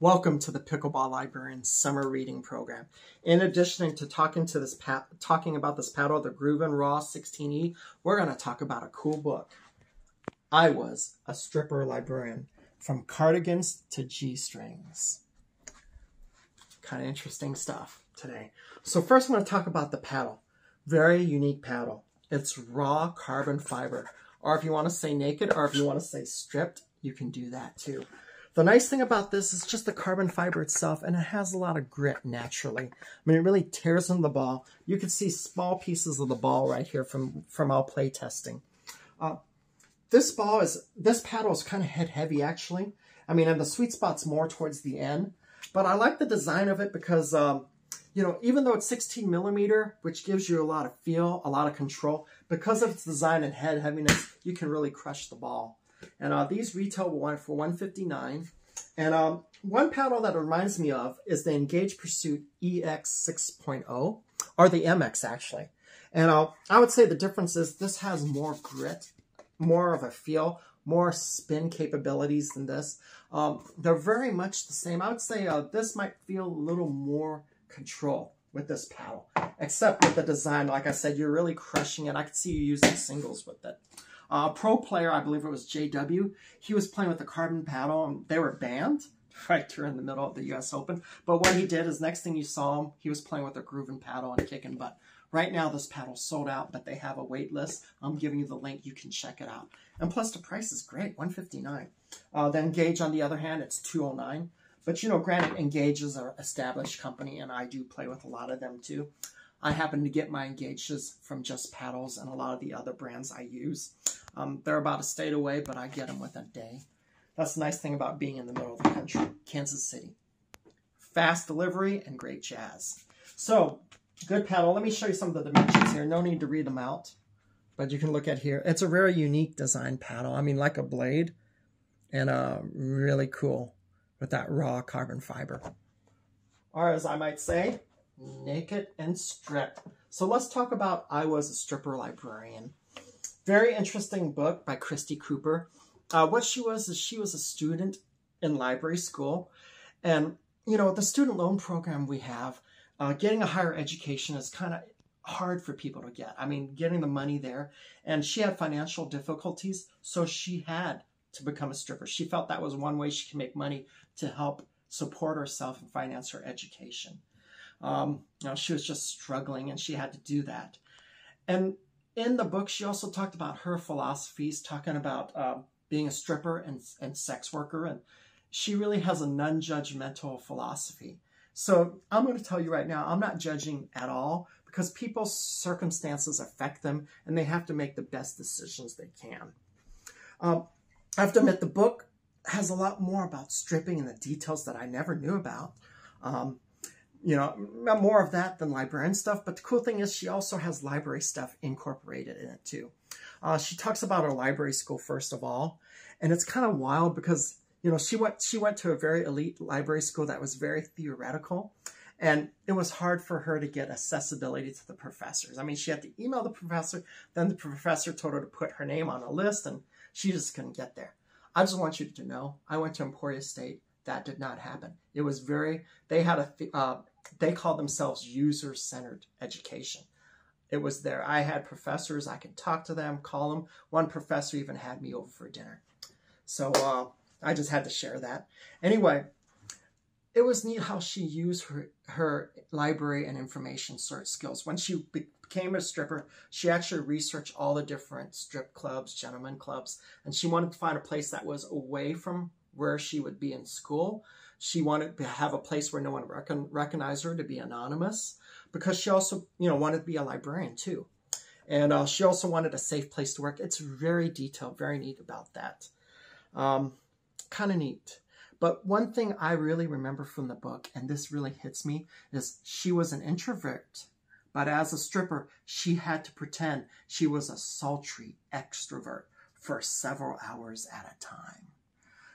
Welcome to the Pickleball Librarian Summer Reading Program. In addition to talking about this paddle, the GRUVN RAW-16E, we're going to talk about a cool book. I Was a Stripper Librarian, From Cardigans to G-Strings. Kind of interesting stuff today. So first I'm going to talk about the paddle. Very unique paddle. It's raw carbon fiber. Or if you want to say naked, or if you want to say stripped, you can do that too. The nice thing about this is just the carbon fiber itself, and it has a lot of grit naturally. I mean, it really tears into the ball. You can see small pieces of the ball right here from our play testing. This paddle is kind of head heavy actually. I mean, and the sweet spot's more towards the end, but I like the design of it because, you know, even though it's 16 millimeter, which gives you a lot of feel, a lot of control, because of its design and head heaviness, you can really crush the ball. And these retail for $159. And one paddle that it reminds me of is the Engage Pursuit EX 6.0, or the MX actually. And I would say the difference is this has more grit, more of a feel, more spin capabilities than this. They're very much the same. I would say this might feel a little more control with this paddle, except with the design. Like I said, you're really crushing it. I could see you using singles with it. Pro player, I believe it was JW, he was playing with the carbon paddle, and they were banned right during the middle of the US Open. But what he did is, next thing you saw him, he was playing with a GRUVN paddle and kicking butt. Right now, this paddle's sold out, but they have a wait list. I'm giving you the link. You can check it out. And plus, the price is great, $159. The Engage, on the other hand, it's $209. But, you know, granted, Engage is an established company, and I do play with a lot of them, too. I happen to get my Engages from Just Paddles and a lot of the other brands I use. They're about a state away, but I get them within a day. That's the nice thing about being in the middle of the country, Kansas City. Fast delivery and great jazz. So, good paddle. Let me show you some of the dimensions here. No need to read them out, but you can look at here. It's a very unique design paddle. I mean, like a blade, and really cool with that raw carbon fiber. Or as I might say, naked and stripped. So let's talk about I Was a Stripper Librarian. Very interesting book by Christy Cooper. What she was is she was a student in library school. And, you know, the student loan program we have, getting a higher education is kind of hard for people to get. I mean, getting the money there. And she had financial difficulties, so she had to become a stripper. She felt that was one way she could make money to help support herself and finance her education. You know, she was just struggling, and she had to do that. And in the book, she also talked about her philosophies, talking about being a stripper and sex worker. And she really has a non-judgmental philosophy. So I'm going to tell you right now, I'm not judging at all, because people's circumstances affect them, and they have to make the best decisions they can. I have to admit, the book has a lot more about stripping and the details that I never knew about. You know, more of that than librarian stuff. But the cool thing is she also has library stuff incorporated in it too. She talks about her library school first of all. And it's kind of wild because, you know, she went to a very elite library school that was very theoretical. And it was hard for her to get accessibility to the professors. I mean, she had to email the professor. Then the professor told her to put her name on a list, and she just couldn't get there. I just want you to know, I went to Emporia State. That did not happen. It was very, they had they called themselves user-centered education. It was there. I had professors. I could talk to them, call them. One professor even had me over for dinner. So I just had to share that. Anyway, it was neat how she used her library and information search skills. When she became a stripper, she actually researched all the different strip clubs, gentlemen clubs, and she wanted to find a place that was away from where she would be in school. She wanted to have a place where no one recognized her, to be anonymous, because she also, you know, wanted to be a librarian too. And she also wanted a safe place to work. It's very detailed, very neat about that. Kind of neat. But one thing I really remember from the book, and this really hits me, is she was an introvert, but as a stripper, she had to pretend she was a sultry extrovert for several hours at a time.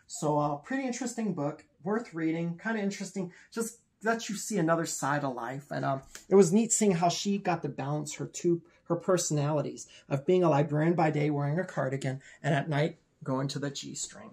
So pretty interesting book, worth reading, kind of interesting, just lets you see another side of life. And it was neat seeing how she got to balance her personalities of being a librarian by day wearing a cardigan, and at night going to the G-string.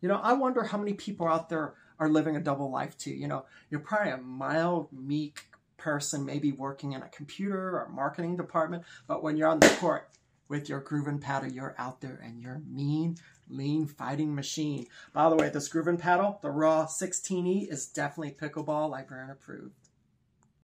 You know, I wonder how many people out there are living a double life too. You know, you're probably a mild, meek person, maybe working in a computer or marketing department, but when you're on the court with your GRUVN paddle, you're out there and you're mean, lean fighting machine. By the way, this GRUVN paddle, the RAW-16E, is definitely pickleball Librarian approved.